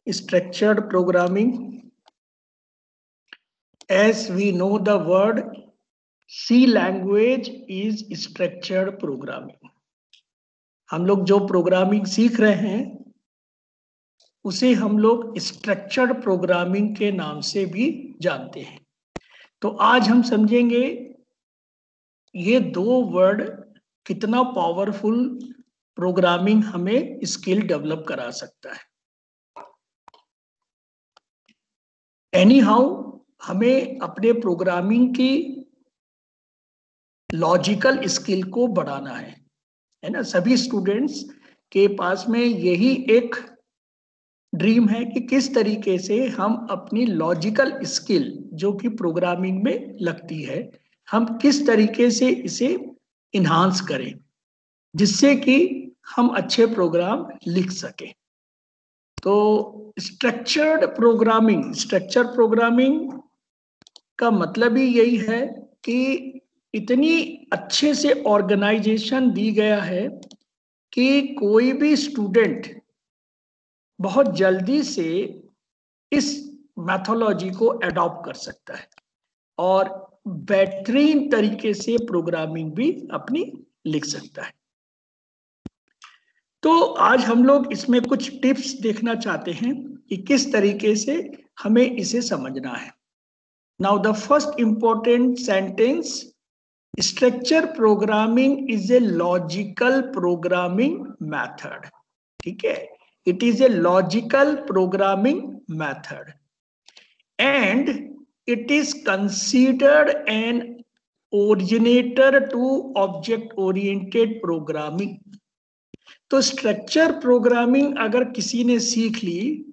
structured programming. As we know, the word C language is structured programming. हम लोग जो programming सीख रहे हैं उसे हम लोग स्ट्रक्चर्ड प्रोग्रामिंग के नाम से भी जानते हैं। तो आज हम समझेंगे ये दो वर्ड कितना पावरफुल प्रोग्रामिंग हमें स्किल डेवलप करा सकता है। एनी हाउ हमें अपने प्रोग्रामिंग की लॉजिकल स्किल को बढ़ाना है ना। सभी स्टूडेंट्स के पास में यही एक ड्रीम है कि किस तरीके से हम अपनी लॉजिकल स्किल जो कि प्रोग्रामिंग में लगती है, हम किस तरीके से इसे इन्हांस करें जिससे कि हम अच्छे प्रोग्राम लिख सकें। तो स्ट्रक्चर प्रोग्रामिंग का मतलब ही यही है कि इतनी अच्छे से ऑर्गेनाइजेशन दी गया है कि कोई भी स्टूडेंट बहुत जल्दी से इस मैथोलॉजी को अडॉप्ट कर सकता है और बेहतरीन तरीके से प्रोग्रामिंग भी अपनी लिख सकता है। तो आज हम लोग इसमें कुछ टिप्स देखना चाहते हैं कि किस तरीके से हमें इसे समझना है। Now the first important sentence, structure programming is a logical programming method. ठीक है, it is a logical programming method and it is considered an originator to object oriented programming। तो स्ट्रक्चर प्रोग्रामिंग अगर किसी ने सीख ली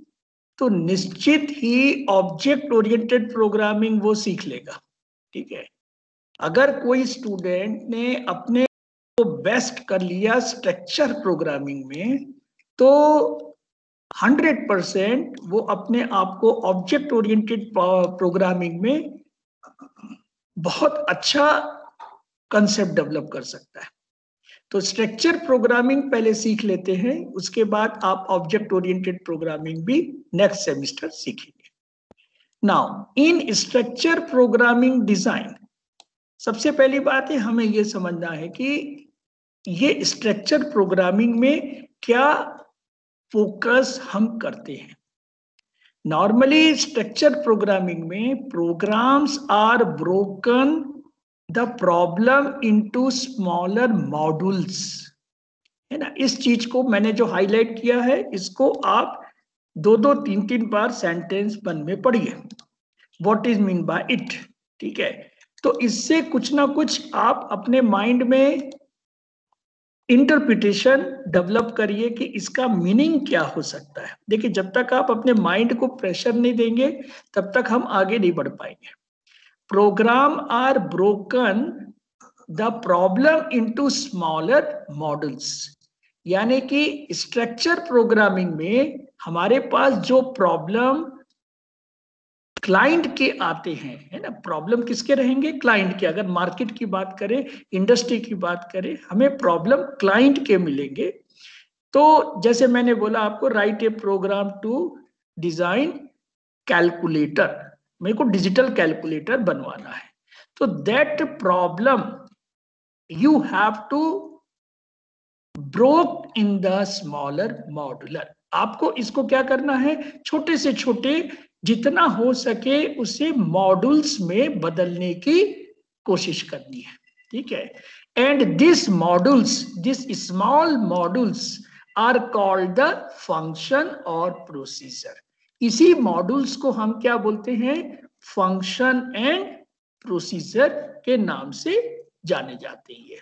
तो निश्चित ही ऑब्जेक्ट ओरिएंटेड प्रोग्रामिंग वो सीख लेगा। ठीक है, अगर कोई स्टूडेंट ने अपने को बेस्ट कर लिया स्ट्रक्चर प्रोग्रामिंग में तो 100% वो अपने आप को ऑब्जेक्ट ओरिएंटेड प्रोग्रामिंग में बहुत अच्छा कंसेप्ट डेवलप कर सकता है। तो स्ट्रक्चर प्रोग्रामिंग पहले सीख लेते हैं, उसके बाद आप ऑब्जेक्ट ओरिएंटेड प्रोग्रामिंग भी नेक्स्ट सेमेस्टर सीखेंगे। Now in structure programming design, सबसे पहली बात है हमें यह समझना है कि ये स्ट्रक्चर प्रोग्रामिंग में क्या फोकस हम करते हैं। नॉर्मली स्ट्रक्चर प्रोग्रामिंग में programs are broken the problem into smaller modules, है ना। इस चीज को मैंने जो हाईलाइट किया है इसको आप 2-3 बार सेंटेंस वन में पढ़िए, what is mean bye it. ठीक है, तो इससे कुछ ना कुछ आप अपने माइंड में इंटरप्रिटेशन डेवलप करिए कि इसका मीनिंग क्या हो सकता है। देखिए, जब तक आप अपने माइंड को प्रेशर नहीं देंगे तब तक हम आगे नहीं बढ़ पाएंगे। Program are broken the problem into smaller modules, यानी कि स्ट्रक्चर प्रोग्रामिंग में हमारे पास जो प्रॉब्लम क्लाइंट के आते हैं, है ना। प्रॉब्लम किसके रहेंगे? क्लाइंट के। अगर मार्केट की बात करें, इंडस्ट्री की बात करें, हमें प्रॉब्लम क्लाइंट के मिलेंगे। तो जैसे मैंने बोला आपको, write a program to design calculator, मेरे को डिजिटल कैलकुलेटर बनवाना है। तो that problem you have to broke in the smaller modular. आपको इसको क्या करना है, छोटे से छोटे जितना हो सके उसे मॉड्यूल्स में बदलने की कोशिश करनी है। ठीक है, and this modules, this small modules are called the function और प्रोसीजर। इसी मॉड्यूल्स को हम क्या बोलते हैं? फंक्शन एंड प्रोसीजर के नाम से जाने जाते हैं।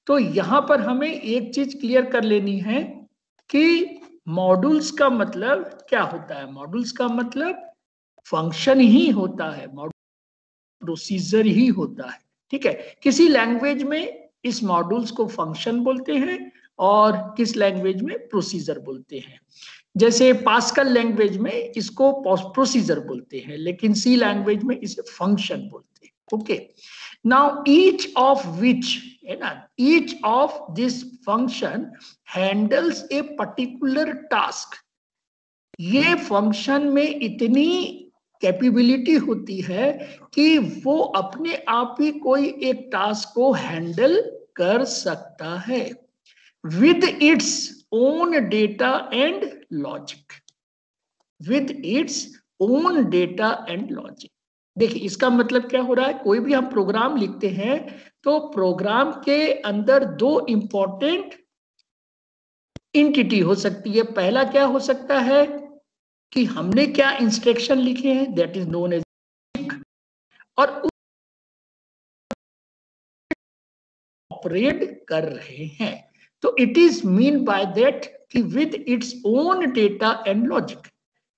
तो यहां पर हमें एक चीज क्लियर कर लेनी है कि मॉड्यूल्स का मतलब क्या होता है। मॉड्यूल्स का मतलब फंक्शन ही होता है, प्रोसीजर ही होता है। ठीक है, किसी लैंग्वेज में इस मॉड्यूल्स को फंक्शन बोलते हैं और किस लैंग्वेज में प्रोसीजर बोलते हैं। जैसे पास्कल लैंग्वेज में इसको प्रोसीजर बोलते हैं, लेकिन सी लैंग्वेज में इसे फंक्शन बोलते हैं। Okay, now each of which, है ना, each of this function handles a particular task. ये फंक्शन में इतनी कैपेबिलिटी होती है कि वो अपने आप ही कोई एक टास्क को हैंडल कर सकता है with its own data and logic, with its own data and logic। देखिए इसका मतलब क्या हो रहा है, कोई भी हम प्रोग्राम लिखते हैं तो प्रोग्राम के अंदर दो इंपॉर्टेंट इंटिटी हो सकती है। पहला क्या हो सकता है कि हमने क्या इंस्ट्रक्शन लिखे हैं, दैट इज नोन एज, और ऑपरेट कर रहे हैं। तो it is mean by that कि with its own data and logic.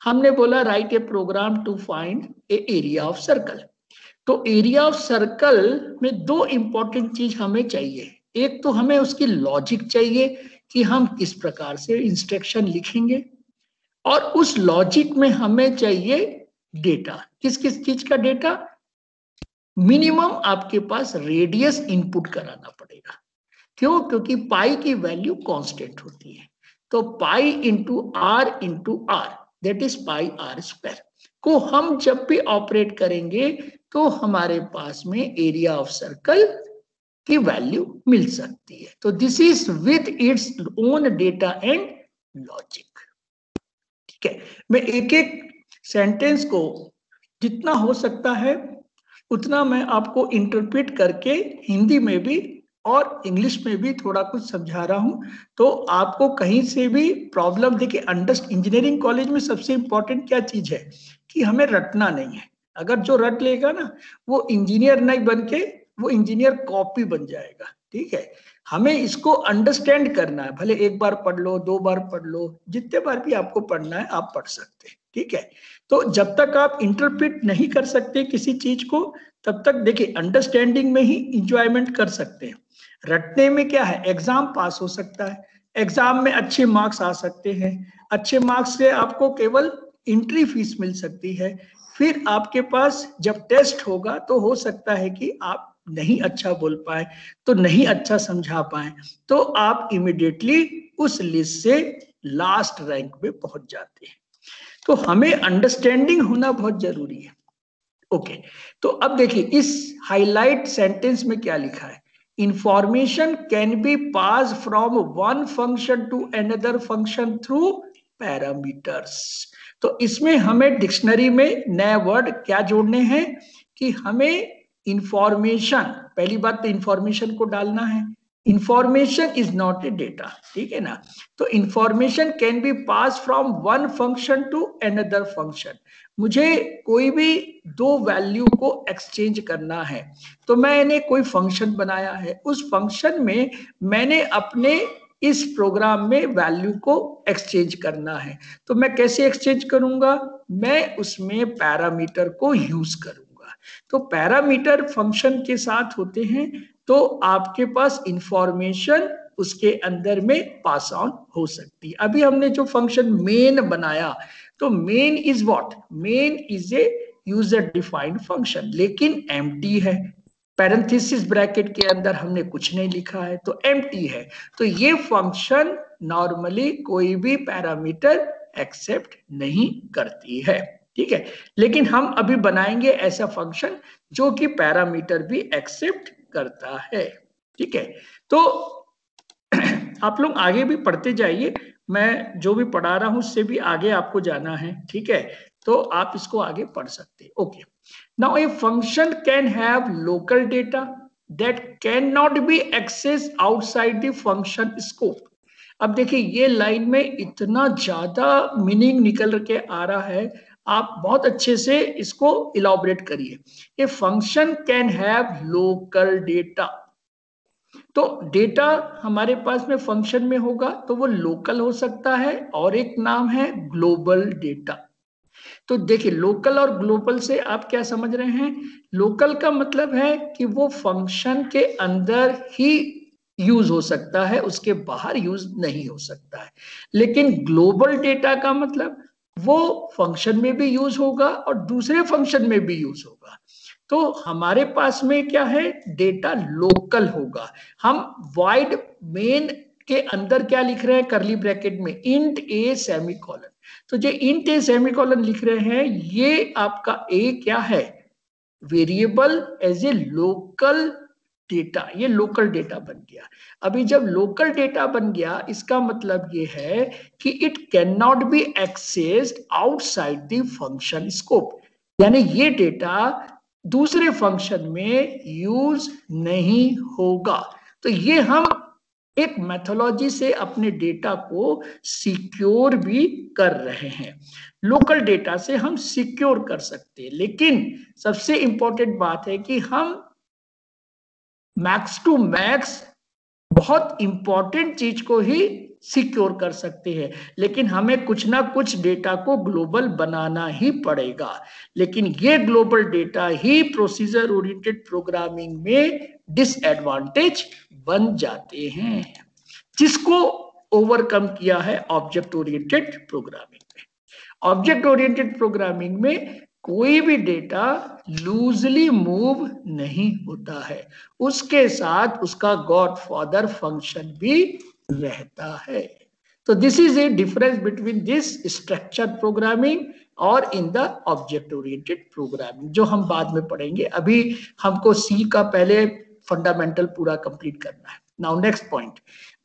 हमने बोला write a program to find a area of circle. तो एरिया ऑफ सर्कल में दो इंपॉर्टेंट चीज हमें चाहिए। एक तो हमें उसकी लॉजिक चाहिए कि हम किस प्रकार से इंस्ट्रक्शन लिखेंगे, और उस लॉजिक में हमें चाहिए डेटा। किस किस चीज का डेटा? मिनिमम आपके पास रेडियस इनपुट कराना पड़ेगा। क्यों? क्योंकि पाई की वैल्यू कांस्टेंट होती है। तो pi into R, that is pi R square को हम जब भी ऑपरेट करेंगे तो हमारे पास में एरिया ऑफ सर्कल की वैल्यू मिल सकती है। तो this is with its own data and logic. ठीक है, मैं एक एक सेंटेंस को जितना हो सकता है उतना मैं आपको इंटरप्रेट करके हिंदी में भी और इंग्लिश में भी थोड़ा कुछ समझा रहा हूं, तो आपको कहीं से भी प्रॉब्लम। देखिए इंजीनियरिंग कॉलेज में सबसे इंपॉर्टेंट क्या चीज है कि हमें रटना नहीं है। अगर जो रट लेगा ना वो इंजीनियर नहीं बन के वो इंजीनियर कॉपी बन जाएगा। ठीक है, हमें इसको अंडरस्टैंड करना है। भले एक बार पढ़ लो, दो बार पढ़ लो, जितने बार भी आपको पढ़ना है आप पढ़ सकते हैं। ठीक है, तो जब तक आप इंटरप्रेट नहीं कर सकते किसी चीज को तब तक देखिए अंडरस्टैंडिंग में ही इंजॉयमेंट कर सकते हैं। रटने में क्या है, एग्जाम पास हो सकता है, एग्जाम में अच्छे मार्क्स आ सकते हैं, अच्छे मार्क्स से आपको केवल एंट्री फीस मिल सकती है। फिर आपके पास जब टेस्ट होगा तो हो सकता है कि आप नहीं अच्छा बोल पाए, तो नहीं अच्छा समझा पाए, तो आप इमिडिएटली उस लिस्ट से लास्ट रैंक पे पहुंच जाते हैं। तो हमें अंडरस्टैंडिंग होना बहुत जरूरी है। ओके, तो अब देखिए इस हाईलाइट सेंटेंस में क्या लिखा है, information can be pass from one function to another function through parameters. तो इसमें हमें डिक्शनरी में नए वर्ड क्या जोड़ने हैं कि हमें इंफॉर्मेशन, पहली बात तो इंफॉर्मेशन को डालना है। Information is not a data, ठीक है ना। तो information can be pass from one function to another function. मुझे कोई भी दो वैल्यू को एक्सचेंज करना है तो मैंने कोई फंक्शन बनाया है, उस फंक्शन में मैंने अपने इस प्रोग्राम में वैल्यू को एक्सचेंज करना है। तो मैं कैसे एक्सचेंज करूंगा, मैं उसमें पैरामीटर को यूज करूंगा। तो पैरामीटर फंक्शन के साथ होते हैं, तो आपके पास इंफॉर्मेशन उसके अंदर में पास ऑन हो सकती है। अभी हमने जो फंक्शन मेन बनाया, तो main is what, main is a user defined function, लेकिन एम्प्टी है। पैरेंथेसिस ब्रैकेट के अंदर हमने कुछ नहीं लिखा है तो एम्प्टी है। तो ये फंक्शन नॉर्मली कोई भी पैरामीटर एक्सेप्ट नहीं करती है। ठीक है, लेकिन हम अभी बनाएंगे ऐसा फंक्शन जो कि पैरामीटर भी एक्सेप्ट करता है। ठीक है, तो आप लोग आगे भी पढ़ते जाइए, मैं जो भी पढ़ा रहा हूं उससे भी आगे आपको जाना है। ठीक है, तो आप इसको आगे पढ़ सकते हैं। Okay, now a function can have local data that can not be access outside the function scope. अब देखिए ये लाइन में इतना ज्यादा मीनिंग निकल के आ रहा है, आप बहुत अच्छे से इसको इलॉबरेट करिए। ए function can have local data, तो डेटा हमारे पास में फंक्शन में होगा तो वो लोकल हो सकता है, और एक नाम है ग्लोबल डेटा। तो देखिए लोकल और ग्लोबल से आप क्या समझ रहे हैं, लोकल का मतलब है कि वो फंक्शन के अंदर ही यूज हो सकता है, उसके बाहर यूज नहीं हो सकता है। लेकिन ग्लोबल डेटा का मतलब वो फंक्शन में भी यूज होगा और दूसरे फंक्शन में भी यूज होगा। तो हमारे पास में क्या है, डेटा लोकल होगा। हम वाइड मेन के अंदर क्या लिख रहे हैं, करली ब्रैकेट में इंट ए सेमीकोलन। तो जो इंट ए सेमीकोलन लिख रहे हैं, ये आपका ए क्या है, variable as a local data, ये लोकल डेटा बन गया। अभी जब लोकल डेटा बन गया, इसका मतलब ये है कि it can not B accessed outside the function scope, यानी ये डेटा दूसरे फंक्शन में यूज नहीं होगा। तो ये हम एक मेथोलॉजी से अपने डेटा को सिक्योर भी कर रहे हैं। लोकल डेटा से हम सिक्योर कर सकते हैं, लेकिन सबसे इंपॉर्टेंट बात है कि हम मैक्स टू मैक्स बहुत इंपॉर्टेंट चीज को ही सिक्योर कर सकते हैं, लेकिन हमें कुछ ना कुछ डेटा को ग्लोबल बनाना ही पड़ेगा। लेकिन ये ग्लोबल डेटा ही प्रोसीजर ओरिएंटेड प्रोग्रामिंग में डिसएडवांटेज बन जाते हैं, जिसको ओवरकम किया है ऑब्जेक्ट ओरिएंटेड प्रोग्रामिंग में। ऑब्जेक्ट ओरिएंटेड प्रोग्रामिंग में कोई भी डेटा लूजली मूव नहीं होता है, उसके साथ उसका गॉडफादर फंक्शन भी रहता है। तो this is a difference between this structure programming और in the object oriented programming, जो हम बाद में पढ़ेंगे। अभी हमको सी का पहले फंडामेंटल पूरा कंप्लीट करना है। Now next point,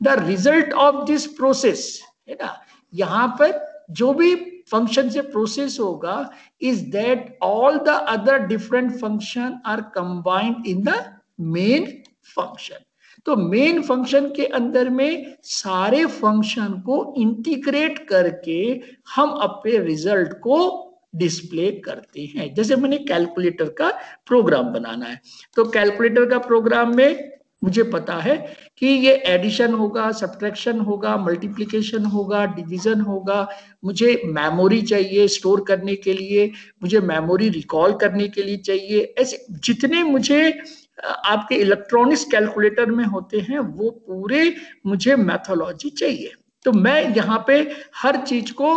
the result of this process, है ना, यहां पर जो भी फंक्शन से प्रोसेस होगा, is that all the other different function are combined in the main function. तो मेन फंक्शन के अंदर में सारे फंक्शन को इंटीग्रेट करके हम अपने रिजल्ट को डिस्प्ले करते हैं। जैसे मैंने कैलकुलेटर का प्रोग्राम बनाना है, तो कैलकुलेटर का प्रोग्राम में मुझे पता है कि ये एडिशन होगा, सब्ट्रैक्शन होगा, मल्टीप्लिकेशन होगा, डिवीजन होगा। मुझे मेमोरी चाहिए स्टोर करने के लिए, मुझे मेमोरी रिकॉल करने के लिए चाहिए। ऐसे जितने मुझे आपके इलेक्ट्रॉनिक्स कैलकुलेटर में होते हैं, वो पूरे मुझे मैथोलॉजी चाहिए। तो मैं यहाँ पे हर चीज को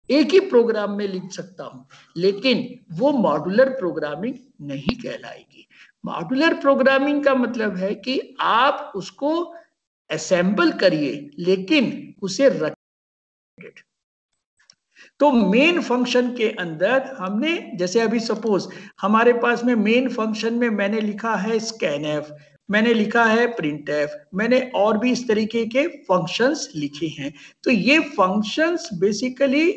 एक ही प्रोग्राम में लिख सकता हूं, लेकिन वो मॉड्यूलर प्रोग्रामिंग नहीं कहलाएगी। मॉड्यूलर प्रोग्रामिंग का मतलब है कि आप उसको असेंबल करिए, लेकिन उसे रखिए। तो मेन फंक्शन के अंदर हमने, जैसे अभी सपोज हमारे पास में मेन फंक्शन में मैंने लिखा है स्कैनएफ, मैंने लिखा है प्रिंटएफ, मैंने और भी इस तरीके के फंक्शंस लिखे हैं। तो ये फंक्शंस बेसिकली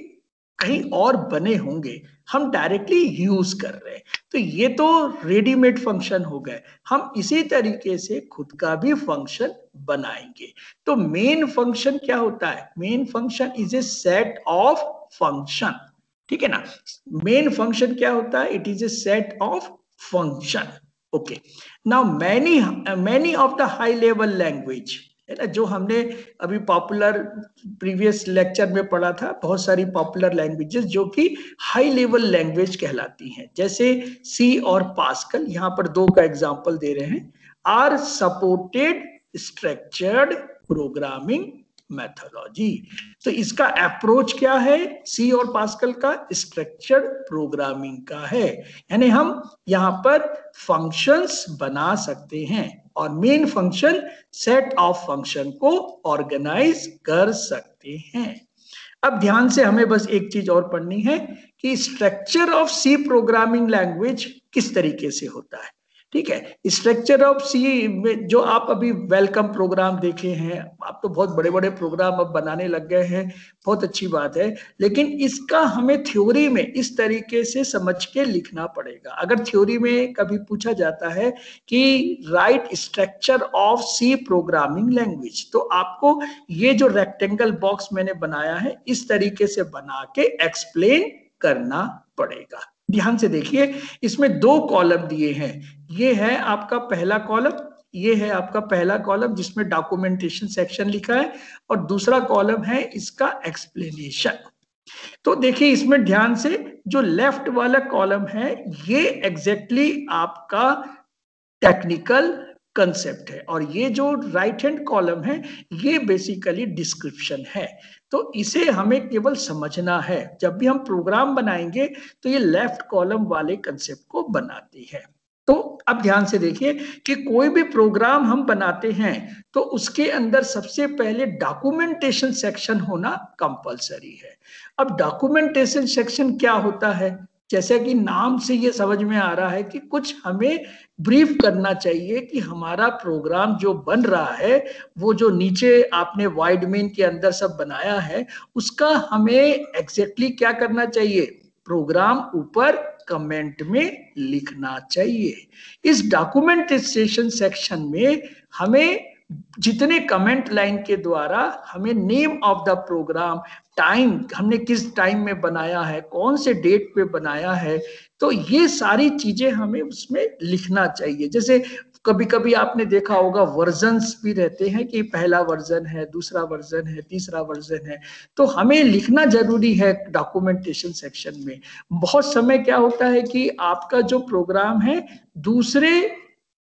कहीं और बने होंगे, हम डायरेक्टली यूज कर रहे हैं। तो ये तो रेडीमेड फंक्शन हो गए। हम इसी तरीके से खुद का भी फंक्शन बनाएंगे। तो मेन फंक्शन क्या होता है? Main function is a set of function, ठीक है ना। मेन फंक्शन क्या होता है? It is a set of function. Okay, now many of the high level language, है ना, जो हमने अभी पॉपुलर प्रीवियस लेक्चर में पढ़ा था, बहुत सारी पॉपुलर लैंग्वेजेस जो कि हाई लेवल लैंग्वेज कहलाती हैं, जैसे सी और पास्कल, यहाँ पर दो का एग्जांपल दे रहे हैं, are supported structured programming methodology. तो इसका अप्रोच क्या है? सी और पास्कल का स्ट्रक्चर्ड प्रोग्रामिंग का है, यानी हम यहाँ पर फंक्शंस बना सकते हैं और main function set of function को ऑर्गेनाइज कर सकते हैं। अब ध्यान से हमें बस एक चीज और पढ़नी है कि structure of C programming language किस तरीके से होता है। ठीक है, स्ट्रक्चर ऑफ सी में जो आप अभी वेलकम प्रोग्राम देखे हैं, आप तो बहुत बड़े बड़े प्रोग्राम अब बनाने लग गए हैं, बहुत अच्छी बात है, लेकिन इसका हमें थ्योरी में इस तरीके से समझ के लिखना पड़ेगा। अगर थ्योरी में कभी पूछा जाता है कि write structure of C programming language, तो आपको ये जो रेक्टेंगल बॉक्स मैंने बनाया है, इस तरीके से बना के एक्सप्लेन करना पड़ेगा। ध्यान से देखिए, इसमें दो कॉलम दिए हैं। ये है आपका पहला कॉलम, ये है आपका पहला कॉलम जिसमें डॉक्यूमेंटेशन सेक्शन लिखा है, और दूसरा कॉलम है इसका एक्सप्लेनेशन। तो देखिए इसमें ध्यान से, जो लेफ्ट वाला कॉलम है ये एग्जैक्टली आपका टेक्निकल कंसेप्ट है, और ये जो राइट हैंड कॉलम है ये बेसिकली डिस्क्रिप्शन है। तो इसे हमें केवल समझना है। जब भी हम प्रोग्राम बनाएंगे तो ये लेफ्ट कॉलम वाले कंसेप्ट को बनाती है। तो अब ध्यान से देखिए कि कोई भी प्रोग्राम हम बनाते हैं तो उसके अंदर सबसे पहले डॉक्यूमेंटेशन सेक्शन होना कंपलसरी है। अब डॉक्यूमेंटेशन सेक्शन क्या होता है, जैसे कि नाम से ये समझ में आ रहा है कि कुछ हमें ब्रीफ करना चाहिए कि हमारा प्रोग्राम जो बन रहा है, वो जो नीचे आपने वाइड मेन के अंदर सब बनाया है, उसका हमें एग्जैक्टली क्या करना चाहिए, प्रोग्राम ऊपर कमेंट में लिखना चाहिए। इस डॉक्यूमेंटेशन सेक्शन में हमें जितने कमेंट लाइन के द्वारा हमें name of the program, time, हमने किस टाइम में बनाया है, कौन से डेट पे बनाया है, तो ये सारी चीजें हमें उसमें लिखना चाहिए। जैसे कभी कभी आपने देखा होगा वर्जन्स भी रहते हैं कि पहला वर्जन है, दूसरा वर्जन है, तीसरा वर्जन है, तो हमें लिखना जरूरी है डॉक्यूमेंटेशन सेक्शन में। बहुत समय क्या होता है कि आपका जो प्रोग्राम है दूसरे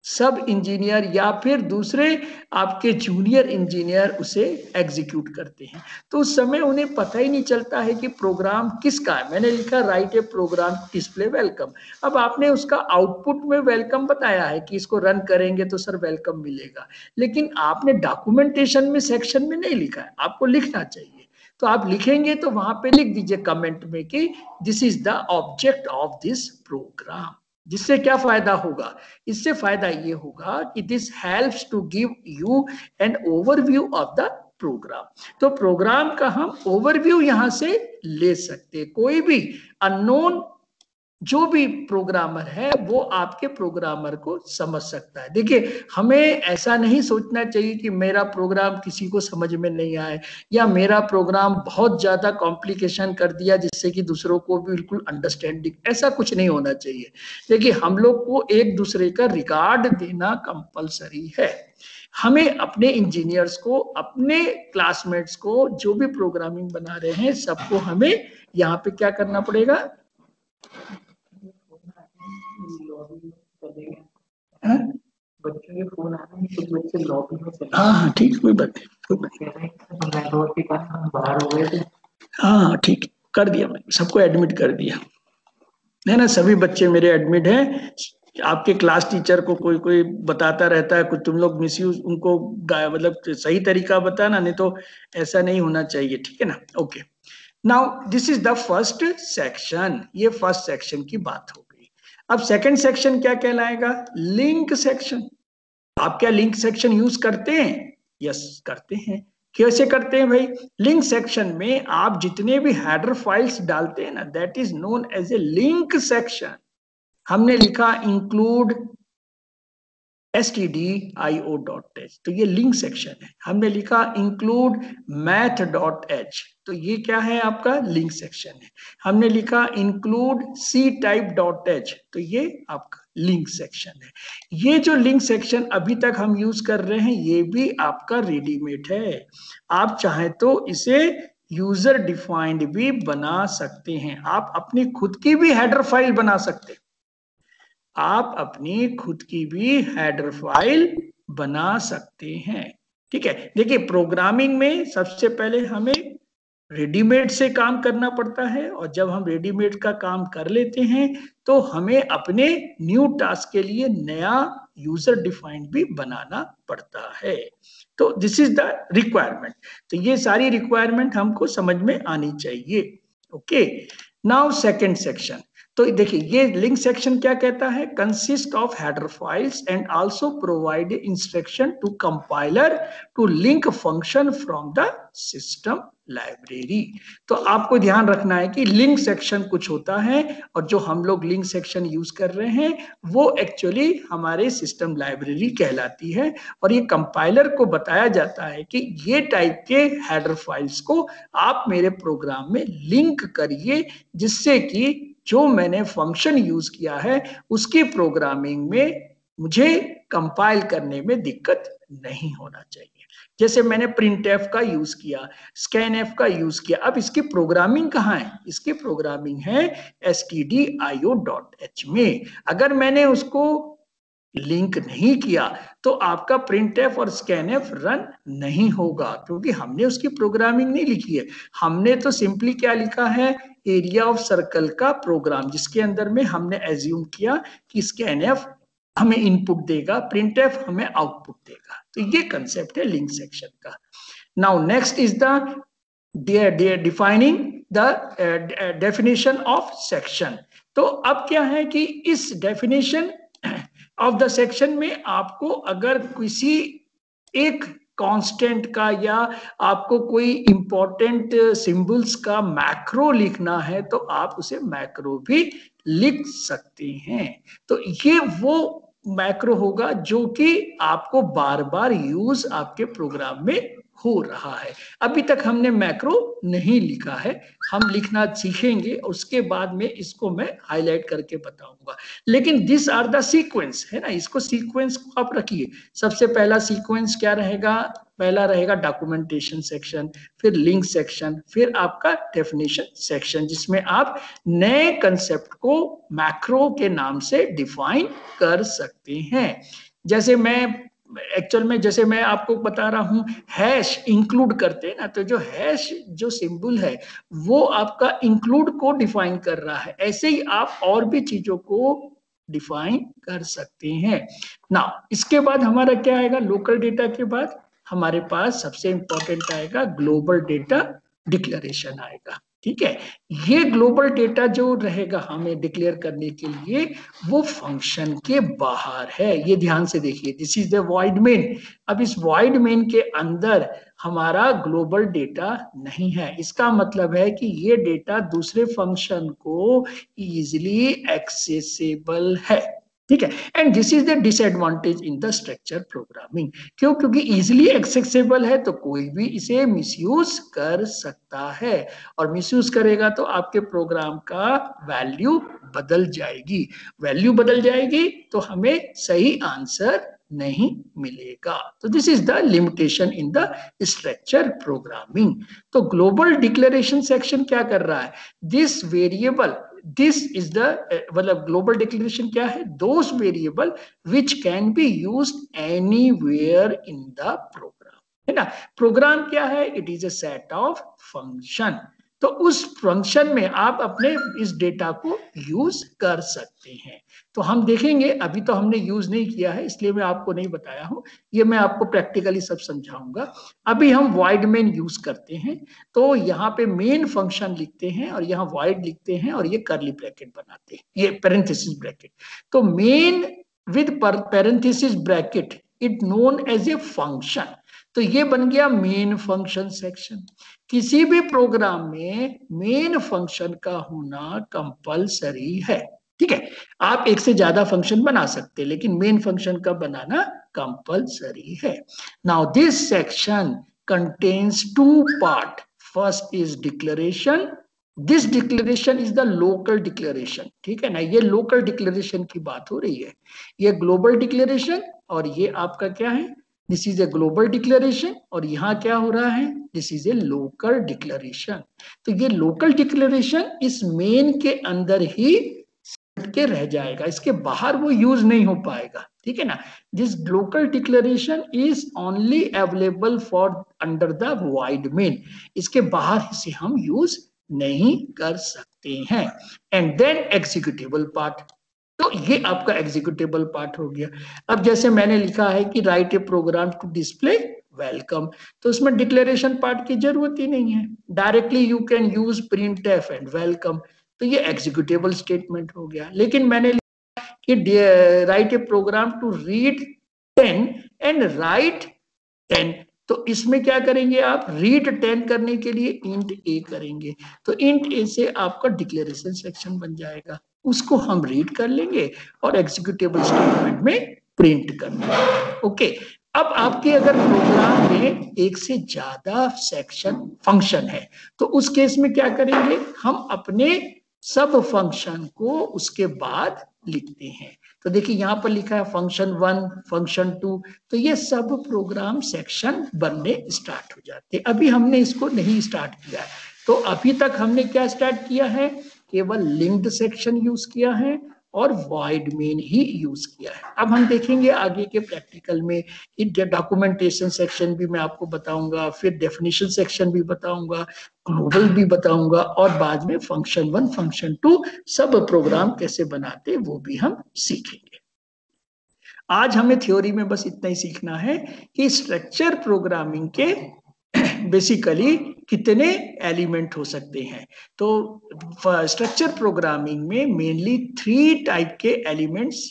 सब इंजीनियर या फिर दूसरे आपके जूनियर इंजीनियर उसे एग्जीक्यूट करते हैं, तो उस समय उन्हें पता ही नहीं चलता है कि प्रोग्राम किसका है। मैंने लिखा right a programme display welcome, अब आपने उसका आउटपुट में वेलकम बताया है कि इसको रन करेंगे तो सर वेलकम मिलेगा, लेकिन आपने डॉक्यूमेंटेशन में सेक्शन में नहीं लिखा है, आपको लिखना चाहिए। तो आप लिखेंगे तो वहां पे लिख दीजिए कमेंट में कि this is the object of this program. जिससे क्या फायदा होगा, इससे फायदा ये होगा कि this helps to give you an overview of the program. तो प्रोग्राम का हम ओवरव्यू यहां से ले सकते, कोई भी अननोन जो भी प्रोग्रामर है वो आपके प्रोग्रामर को समझ सकता है। देखिए हमें ऐसा नहीं सोचना चाहिए कि मेरा प्रोग्राम किसी को समझ में नहीं आए, या मेरा प्रोग्राम बहुत ज्यादा कॉम्प्लिकेशन कर दिया जिससे कि दूसरों को भी बिल्कुल अंडरस्टैंडिंग, ऐसा कुछ नहीं होना चाहिए। देखिए हम लोग को एक दूसरे का रिगार्ड देना कंपलसरी है। हमें अपने इंजीनियर्स को, अपने क्लासमेट्स को, जो भी प्रोग्रामिंग बना रहे हैं सबको हमें यहाँ पे क्या करना पड़ेगा, बच्चों के फोन आ रहे हैं, कुछ बच्चे लॉबी में चले। हाँ ठीक, कोई बात नहीं, कोई बात नहीं, नेटवर्क के कारण हम बाहर हो गए थे। हाँ ठीक, कर दिया मैंने, सबको एडमिट कर दिया है ना, सभी बच्चे मेरे एडमिट हैं। आपके क्लास टीचर को कोई कोई बताता रहता है, कुछ तुम लोग मिसयूज उनको मतलब सही तरीका बताना, नहीं तो ऐसा नहीं होना चाहिए, ठीक है ना। Okay, now this is the first section, ये फर्स्ट सेक्शन की बात हो गई। अब सेकंड सेक्शन क्या कहलाएगा, लिंक सेक्शन। आप क्या लिंक सेक्शन यूज करते हैं, यस करते हैं। कैसे करते हैं भाई, लिंक सेक्शन में आप जितने भी हेडर फाइल्स डालते हैं ना, that is known as a link section. हमने लिखा इंक्लूड stdio.h, तो ये लिंक सेक्शन है। हमने लिखा इंक्लूड math.h, तो ये क्या है, आपका लिंक सेक्शन है। हमने लिखा इंक्लूड ctype.h, तो ये आपका लिंक सेक्शन है। ये जो लिंक सेक्शन अभी तक हम यूज कर रहे हैं ये भी आपका रेडीमेड है, आप चाहे तो इसे यूजर डिफाइंड भी बना सकते हैं। आप अपनी खुद की भी हेडर फाइल बना सकते हैं, आप अपनी खुद की भी हेडर फाइल बना सकते हैं, ठीक है। देखिए प्रोग्रामिंग में सबसे पहले हमें रेडीमेड से काम करना पड़ता है, और जब हम रेडीमेड का काम कर लेते हैं तो हमें अपने न्यू टास्क के लिए नया यूजर डिफाइंड भी बनाना पड़ता है। तो दिस इज द रिक्वायरमेंट, तो ये सारी रिक्वायरमेंट हमको समझ में आनी चाहिए। Okay, now second section. तो देखिए ये लिंक सेक्शन क्या कहता है, consist of header files and also provide instruction to compiler to link function from the system library. तो आपको ध्यान रखना है कि लिंक सेक्शन कुछ होता है, और जो हम लोग लिंक सेक्शन यूज कर रहे हैं वो एक्चुअली हमारे सिस्टम लाइब्रेरी कहलाती है, और ये कंपाइलर को बताया जाता है कि ये टाइप के हेडर फाइल्स को आप मेरे प्रोग्राम में लिंक करिए, जिससे कि जो मैंने फंक्शन यूज किया है उसकी प्रोग्रामिंग में मुझे कंपाइल करने में दिक्कत नहीं होना चाहिए। जैसे मैंने printf का यूज किया, scanf का यूज किया, अब इसकी प्रोग्रामिंग कहाँ है, इसकी प्रोग्रामिंग है stdio.h में। अगर मैंने उसको लिंक नहीं किया तो आपका printf और scanf रन नहीं होगा, क्योंकि हमने उसकी प्रोग्रामिंग नहीं लिखी है। हमने तो सिंपली क्या लिखा है, एरिया ऑफ सर्कल का प्रोग्राम, जिसके अंदर में हमने एज्यूम किया कि scanf हमें इनपुट देगा, प्रिंट एफ हमें आउटपुट देगा। तो ये कंसेप्ट है लिंक सेक्शन का। Now next is the defining the definition of section. तो अब क्या है कि इस डेफिनेशन ऑफ द सेक्शन में आपको अगर किसी एक कांस्टेंट का या आपको कोई इंपॉर्टेंट सिंबल्स का मैक्रो लिखना है तो आप उसे मैक्रो भी लिख सकते हैं। तो ये वो मैक्रो होगा जो कि आपको बार बार यूज आपके प्रोग्राम में हो रहा है। अभी तक हमने मैक्रो नहीं लिखा है, हम लिखना सीखेंगे, उसके बाद में इसको मैं हाईलाइट करके बताऊंगा। लेकिन दिस आर द सीक्वेंस, है ना, इसको सीक्वेंस को आप रखिए। सबसे पहला सीक्वेंस क्या रहेगा? पहला रहेगा डॉक्यूमेंटेशन सेक्शन, फिर लिंक सेक्शन, फिर आपका डेफिनेशन सेक्शन, जिसमें आप नए कंसेप्ट को मैक्रो के नाम से डिफाइन कर सकते हैं। जैसे जैसे मैं आपको बता रहा हूं हैश इंक्लूड करते हैं ना, तो जो हैश जो सिंबल है वो आपका इंक्लूड को डिफाइन कर रहा है। ऐसे ही आप और भी चीजों को डिफाइन कर सकते हैं ना। इसके बाद हमारा क्या आएगा? लोकल डेटा के बाद हमारे पास सबसे इंपॉर्टेंट आएगा ग्लोबल डेटा डिक्लेरेशन आएगा। ठीक है, ये ग्लोबल डेटा जो रहेगा हमें डिक्लेयर करने के लिए वो फंक्शन के बाहर है। ये ध्यान से देखिए, this is the void main. अब इस वॉइड मेन के अंदर हमारा ग्लोबल डेटा नहीं है। इसका मतलब है कि ये डेटा दूसरे फंक्शन को इजीली एक्सेसिबल है। ठीक है, and this is the disadvantage in the structure programming. क्यों? क्योंकि इजीली एक्सेसिबल है तो कोई भी इसे मिसयूज कर सकता है, और मिसयूज करेगा तो आपके प्रोग्राम का वैल्यू बदल जाएगी। वैल्यू बदल जाएगी तो हमें सही आंसर नहीं मिलेगा। तो this is the limitation in the structure programming. तो ग्लोबल डिक्लेरेशन सेक्शन क्या कर रहा है? This variable, this is the मतलब ग्लोबल डिक्लेरेशन क्या है? Those variable which can be used anywhere in the program, है ना। प्रोग्राम क्या है? It is a set of function. तो उस फंक्शन में आप अपने इस डेटा को यूज कर सकते हैं। तो हम देखेंगे, अभी तो हमने यूज नहीं किया है इसलिए मैं आपको नहीं बताया हूं, ये मैं आपको प्रैक्टिकली सब समझाऊंगा। अभी हम वॉइड मेन यूज करते हैं, तो यहाँ पे मेन फंक्शन लिखते हैं और यहाँ वॉइड लिखते हैं और ये कर्ली ब्रैकेट बनाते हैं, ये पैरेंथेसिस ब्रैकेट। तो main with parenthesis bracket it known as a function. तो ये बन गया मेन फंक्शन सेक्शन। किसी भी प्रोग्राम में मेन फंक्शन का होना कंपलसरी है। ठीक है, आप एक से ज्यादा फंक्शन बना सकते हैं लेकिन मेन फंक्शन का बनाना कंपलसरी है। Now this section contains two part. First is declaration, this declaration is the local declaration. ठीक है ना, ये लोकल डिक्लेरेशन की बात हो रही है। ये ग्लोबल डिक्लेरेशन और ये आपका क्या है? This is a global declaration. और यहाँ क्या हो रहा है? This is A local declaration. तो ये लोकल डिक्लेरेशन इस मेन के अंदर ही के रह जाएगा, इसके बाहर वो यूज नहीं हो पाएगा। ठीक है ना, this local declaration is only available for under the void main. इसके बाहर इसे हम यूज नहीं कर सकते हैं। एंड देन एग्जीक्यूटेबल पार्ट, तो ये आपका एग्जीक्यूटेबल पार्ट हो गया। अब जैसे मैंने लिखा है कि write a program to display welcome, तो उसमें डिक्लेरेशन पार्ट की जरूरत ही नहीं है, directly you can use print F and welcome. तो ये एग्जीक्यूटेबल स्टेटमेंट हो गया। लेकिन मैंने लिखा कि write a program to read 10 and write 10, तो इसमें क्या करेंगे आप? रीड 10 करने के लिए इंट ए करेंगे, तो इंट ए से आपका डिक्लेरेशन सेक्शन बन जाएगा। उसको हम रीड कर लेंगे और एग्जीक्यूटेबल स्टेटमेंट में प्रिंट कर लेंगे। ओके, अब आपके अगर प्रोग्राम में एक से ज्यादा सेक्शन फंक्शन है तो उस केस में क्या करेंगे? हम अपने सब फंक्शन को उसके बाद लिखते हैं। तो देखिए यहाँ पर लिखा है फंक्शन 1, फंक्शन 2, तो ये सब प्रोग्राम सेक्शन बनने स्टार्ट हो जाते हैं। अभी हमने इसको नहीं स्टार्ट किया है, तो अभी तक हमने क्या स्टार्ट किया है? केवल लिंक्ड सेक्शन यूज किया है और वॉइड मेन ही यूज किया है। अब हम देखेंगे आगे के प्रैक्टिकल में डॉक्यूमेंटेशन सेक्शन भी मैं आपको बताऊंगा, फिर डेफिनेशन सेक्शन भी बताऊंगा, ग्लोबल भी बताऊंगा, और बाद में फंक्शन 1, फंक्शन 2 सब प्रोग्राम कैसे बनाते वो भी हम सीखेंगे। आज हमें थ्योरी में बस इतना ही सीखना है कि स्ट्रक्चर प्रोग्रामिंग के बेसिकली कितने एलिमेंट हो सकते हैं। तो स्ट्रक्चर प्रोग्रामिंग में मेनली 3 टाइप के एलिमेंट्स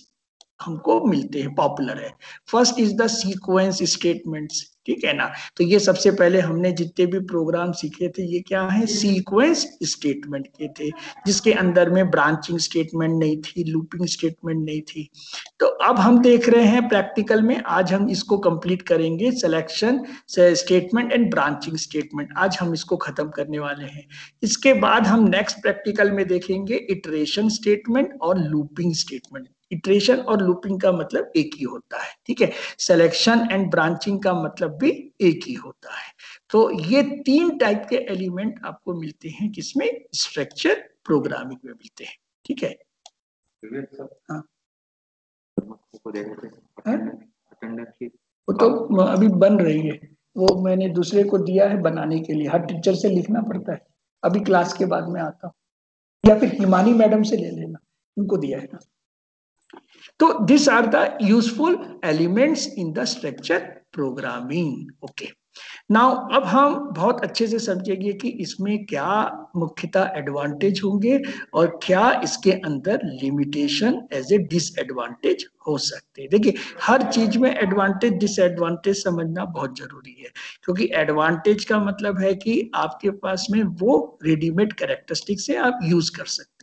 हमको मिलते हैं, पॉपुलर है। First is the sequence statements, ठीक है ना। तो ये सबसे पहले हमने जितने भी प्रोग्राम सीखे थे ये क्या है, सीक्वेंस स्टेटमेंट के थे, जिसके अंदर में ब्रांचिंग स्टेटमेंट नहीं थी, लूपिंग स्टेटमेंट नहीं थी। तो अब हम देख रहे हैं प्रैक्टिकल में, आज हम इसको कंप्लीट करेंगे, selection statement and branching statement, आज हम इसको खत्म करने वाले हैं। इसके बाद हम नेक्स्ट प्रैक्टिकल में देखेंगे इटरेशन स्टेटमेंट और लूपिंग स्टेटमेंट। इटरेशन और लूपिंग का मतलब एक ही होता है, ठीक है। सिलेक्शन एंड ब्रांचिंग का मतलब भी एक ही होता है। तो ये 3 टाइप के एलिमेंट आपको मिलते हैं, किसमें, स्ट्रक्चर प्रोग्रामिंग में मिलते हैं, ठीक है। हाँ, वो तो अभी बन रही है, वो मैंने दूसरे को दिया है बनाने के लिए, हर टीचर से लिखना पड़ता है। अभी क्लास के बाद में आता हूँ, या फिर हिमानी मैडम से ले लेना, उनको दिया है ना। तो this are the useful elements in the structure programming. Okay, now अब हम बहुत अच्छे से समझेंगे कि इसमें क्या मुख्यतः एडवांटेज होंगे और क्या इसके अंदर लिमिटेशन एज ए डिसएडवांटेज हो सकते हैं। देखिए, हर चीज में एडवांटेज डिसएडवांटेज समझना बहुत जरूरी है, क्योंकि एडवांटेज का मतलब है कि आपके पास में वो रेडीमेड कैरेक्टरिस्टिक्स है, आप यूज कर सकते हैं।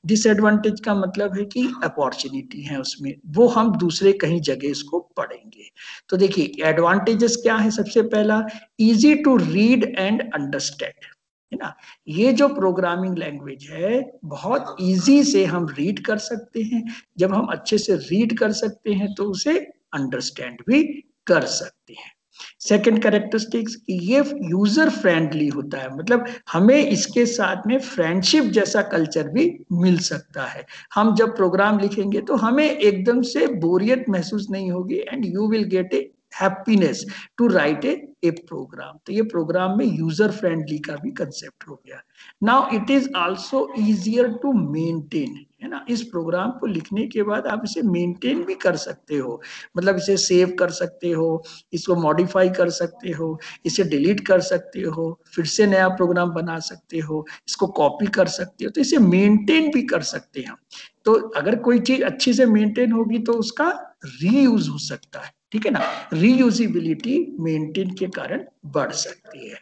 डिसएडवांटेज का मतलब है कि अपॉर्चुनिटी है उसमें, वो हम दूसरे कहीं जगह इसको पढ़ेंगे। तो देखिए एडवांटेजेस क्या है, सबसे पहला easy to read and understand, है ना। ये जो प्रोग्रामिंग लैंग्वेज है बहुत इजी से हम रीड कर सकते हैं, जब हम अच्छे से रीड कर सकते हैं तो उसे अंडरस्टैंड भी कर सकते हैं। सेकंड कैरेक्टरिस्टिक्स, ये यूजर फ्रेंडली होता है, मतलब हमें इसके साथ में फ्रेंडशिप जैसा कल्चर भी मिल सकता है। हम जब प्रोग्राम लिखेंगे तो हमें एकदम से बोरियत महसूस नहीं होगी, and you will get a happiness to write a program. तो ये प्रोग्राम में यूजर फ्रेंडली का भी कंसेप्ट हो गया। Now it is also easier to maintain, है ना। इस प्रोग्राम को लिखने के बाद आप इसे मेंटेन भी कर सकते हो, मतलब इसे सेव कर सकते हो, इसको मॉडिफाई कर सकते हो, इसे डिलीट कर सकते हो, फिर से नया प्रोग्राम बना सकते हो, इसको कॉपी कर सकते हो, तो इसे मेंटेन भी कर सकते हैं। तो अगर कोई चीज अच्छी से मेंटेन होगी तो उसका रीयूज हो सकता है, ठीक है ना। रीयूजिबिलिटी मेंटेन के कारण बढ़ सकती है।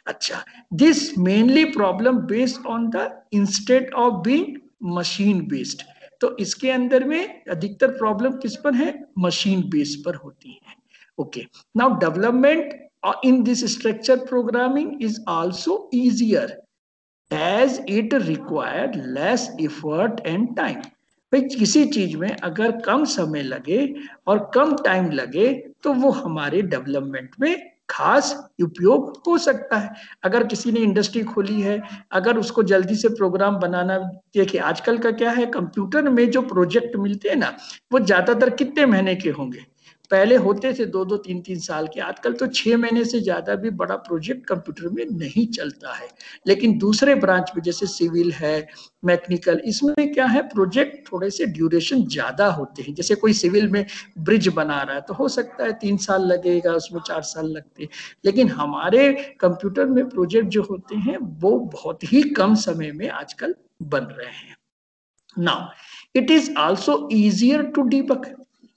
अच्छा, this mainly problem based on the instead of being machine based. तो इसके अंदर में अधिकतर प्रॉब्लम किस पर है, मशीन बेस पर होती है। Okay, now development in this structure programming is also easier as it required less effort and time। भाई किसी चीज में अगर कम समय लगे और कम टाइम लगे तो वो हमारे डेवलपमेंट में खास उपयोग हो सकता है। अगर किसी ने इंडस्ट्री खोली है, अगर उसको जल्दी से प्रोग्राम बनाना, देखिए आजकल का क्या है, कंप्यूटर में जो प्रोजेक्ट मिलते हैं ना, वो ज्यादातर कितने महीने के होंगे, पहले होते थे 2-2 3-3 साल के, आजकल तो 6 महीने से ज्यादा भी बड़ा प्रोजेक्ट कंप्यूटर में नहीं चलता है। लेकिन दूसरे ब्रांच में जैसे सिविल है, मैकेनिकल, इसमें क्या है, प्रोजेक्ट थोड़े से ड्यूरेशन ज्यादा होते हैं। जैसे कोई सिविल में ब्रिज बना रहा है तो हो सकता है 3 साल लगेगा, उसमें 4 साल लगते हैं। लेकिन हमारे कंप्यूटर में प्रोजेक्ट जो होते हैं वो बहुत ही कम समय में आजकल बन रहे हैं। Now it is also easier to debug.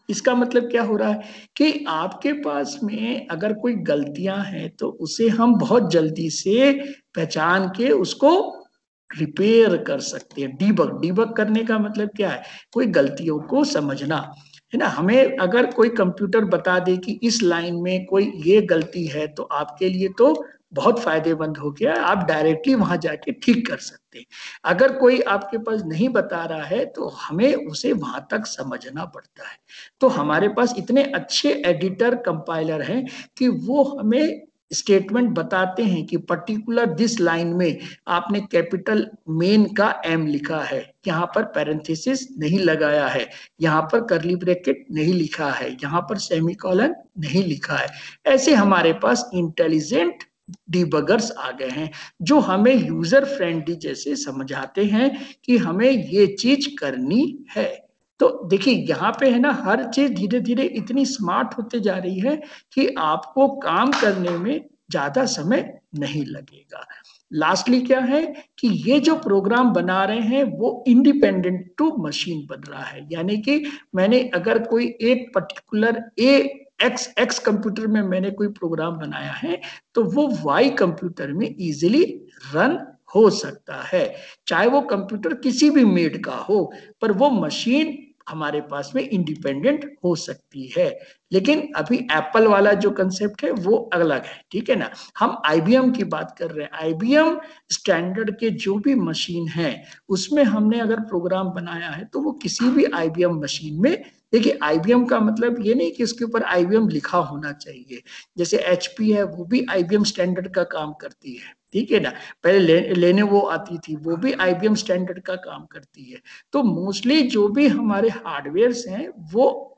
इसका मतलब क्या हो रहा है कि आपके पास में अगर कोई गलतियां हैं तो उसे हम बहुत जल्दी से पहचान के उसको रिपेयर कर सकते हैं। डीबग करने का मतलब क्या है, कोई गलतियों को समझना, है ना। हमें अगर कोई कंप्यूटर बता दे कि इस लाइन में कोई ये गलती है तो आपके लिए तो बहुत फायदेमंद हो गया, आप डायरेक्टली वहां जाके ठीक कर सकते हैं। अगर कोई आपके पास नहीं बता रहा है तो हमें उसे वहां तक समझना पड़ता है। तो हमारे पास इतने अच्छे एडिटर कंपाइलर हैं कि वो हमें स्टेटमेंट बताते हैं कि पर्टिकुलर दिस लाइन में आपने कैपिटल मेन का एम लिखा है, यहाँ पर पैरेंथेसिस नहीं लगाया है, यहाँ पर कर्ली ब्रैकेट नहीं लिखा है, यहाँ पर सेमीकोलन नहीं लिखा है। ऐसे हमारे पास इंटेलिजेंट डिबगर्स आ गए हैं जो हमें यूजर फ्रेंडली जैसे समझाते हैं कि हमें ये चीज करनी है। तो देखिए यहाँ पे है ना, हर चीज धीरे धीरे इतनी स्मार्ट होते जा रही है कि आपको काम करने में ज्यादा समय नहीं लगेगा। लास्टली क्या है कि ये जो प्रोग्राम बना रहे हैं वो इंडिपेंडेंट टू मशीन बन रहा है, यानी कि मैंने अगर कोई एक पर्टिकुलर एक्स कंप्यूटर में मैंने कोई प्रोग्राम बनाया है तो वो वाई कंप्यूटर में इजीली रन हो सकता है, चाहे वो कंप्यूटर किसी भी मेड का हो, पर वो मशीन हमारे पास में इंडिपेंडेंट हो सकती है। लेकिन अभी एप्पल वाला जो कंसेप्ट है वो अलग है, ठीक है ना। हम आईबीएम की बात कर रहे हैं, आईबीएम स्टैंडर्ड के जो भी मशीन है उसमें हमने अगर प्रोग्राम बनाया है तो वो किसी भी आईबीएम मशीन में, देखिए आईबीएम का मतलब ये नहीं कि उसके ऊपर आईबीएम लिखा होना चाहिए, जैसे एचपी है वो भी आईबीएम स्टैंडर्ड का काम करती है, ठीक है ना। पहले लेनोवो आती थी, वो भी आईबीएम स्टैंडर्ड का काम करती है। तो मोस्टली जो भी हमारे हार्डवेयर्स हैं वो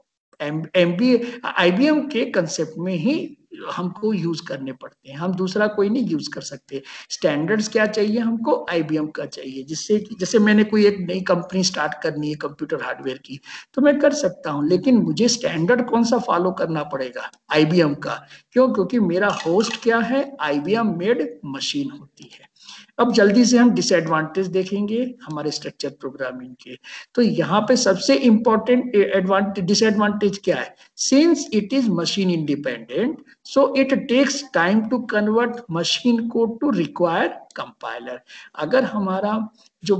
आईबीएम के कंसेप्ट में ही हमको यूज करने पड़ते हैं, हम दूसरा कोई नहीं यूज कर सकते। स्टैंडर्ड्स क्या चाहिए हमको, आईबीएम का चाहिए, जिससे कि जैसे मैंने कोई एक नई कंपनी स्टार्ट करनी है कंप्यूटर हार्डवेयर की तो मैं कर सकता हूं, लेकिन मुझे स्टैंडर्ड कौन सा फॉलो करना पड़ेगा, आईबीएम का। क्यों? क्योंकि मेरा होस्ट क्या है, आईबीएम मेड मशीन होती है। अब जल्दी से हम डिसएडवांटेज देखेंगे हमारे स्ट्रक्चर प्रोग्रामिंग के। तो यहाँ पे सबसे इंपॉर्टेंट डिसएडवांटेज क्या है, since it is machine independent so it takes time to convert machine code to require compiler. अगर हमारा जो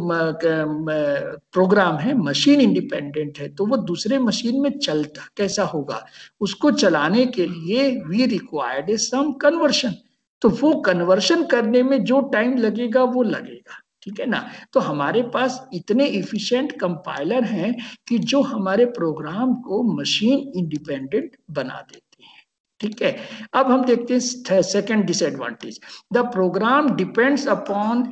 प्रोग्राम है मशीन इंडिपेंडेंट है तो वो दूसरे मशीन में चलता कैसा होगा, उसको चलाने के लिए वी रिक्वायर्ड सम कन्वर्शन। तो वो कन्वर्शन करने में जो टाइम लगेगा वो लगेगा, ठीक है ना। तो हमारे पास इतने इफिशिएंट कंपाइलर हैं कि जो हमारे प्रोग्राम को मशीन इंडिपेंडेंट बना देते हैं, ठीक है। अब हम देखते हैं second disadvantage, the program depends upon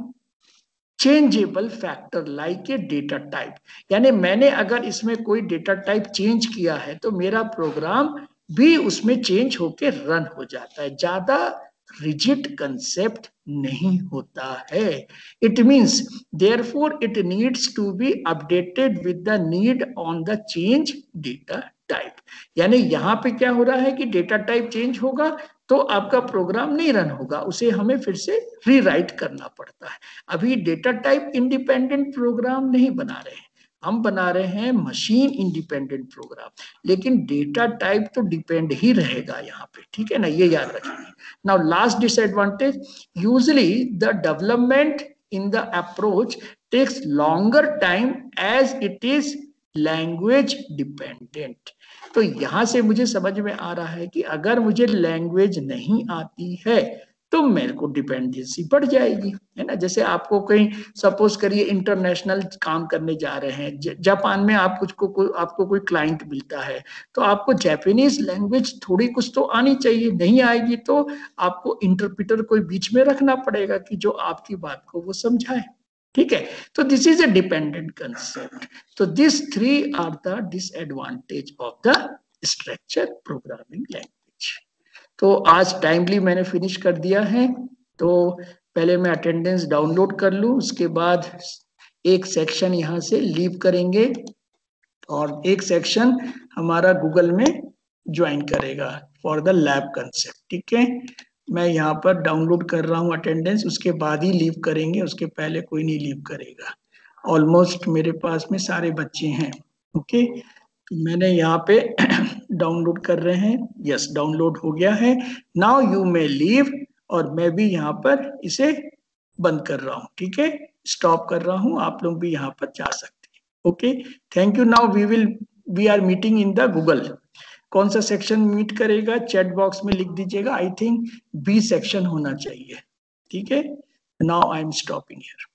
changeable factor like a data type. यानी मैंने अगर इसमें कोई डेटा टाइप चेंज किया है तो मेरा प्रोग्राम भी उसमें चेंज होके रन हो जाता है, ज्यादा रिजिड कंसेप्ट नहीं होता है। It means therefore it needs to be updated with the need on the change data type. यानी यहाँ पे क्या हो रहा है कि डेटा टाइप चेंज होगा तो आपका प्रोग्राम नहीं रन होगा, उसे हमें फिर से रीराइट करना पड़ता है। अभी डेटा टाइप इंडिपेंडेंट प्रोग्राम नहीं बना रहे हैं, हम बना रहे हैं मशीन इंडिपेंडेंट प्रोग्राम, लेकिन डेटा टाइप तो डिपेंड ही रहेगा यहाँ पे, ठीक है ना, ये याद रखिए। Now last disadvantage, usually the development in the approach takes longer time as it is language dependent. तो यहां से मुझे समझ में आ रहा है कि अगर मुझे लैंग्वेज नहीं आती है तो मेरे को डिपेंडेंसी बढ़ जाएगी, है ना। जैसे आपको कहीं सपोज करिए इंटरनेशनल काम करने जा रहे हैं, जापान में आपको कोई क्लाइंट मिलता है तो आपको जापानीज लैंग्वेज थोड़ी कुछ तो आनी चाहिए, नहीं आएगी तो आपको इंटरप्रेटर कोई बीच में रखना पड़ेगा कि जो आपकी बात को वो समझाए, ठीक है। तो this is a dependent concept. तो this three are the disadvantage of the structure programming language. तो आज टाइमली मैंने फिनिश कर दिया है, तो पहले मैं अटेंडेंस डाउनलोड कर लूं, उसके बाद एक सेक्शन यहाँ से लीव करेंगे और एक सेक्शन हमारा गूगल में ज्वाइन करेगा फॉर द लैब कंसेप्ट, ठीक है। मैं यहाँ पर डाउनलोड कर रहा हूँ अटेंडेंस, उसके बाद ही लीव करेंगे, उसके पहले कोई नहीं लीव करेगा। ऑलमोस्ट मेरे पास में सारे बच्चे हैं, ओके। तो मैंने यहाँ पे डाउनलोड कर रहे हैं, यस डाउनलोड हो गया है। नाउ यू मे लीव, और मैं भी यहाँ पर इसे बंद कर रहा हूँ, ठीक है, स्टॉप कर रहा हूँ, आप लोग भी यहाँ पर जा सकते हैं, okay. Thank you. Now we are meeting in the Google. कौन सा सेक्शन मीट करेगा चैट बॉक्स में लिख दीजिएगा, आई थिंक बी सेक्शन होना चाहिए, ठीक है। Now I am stopping here.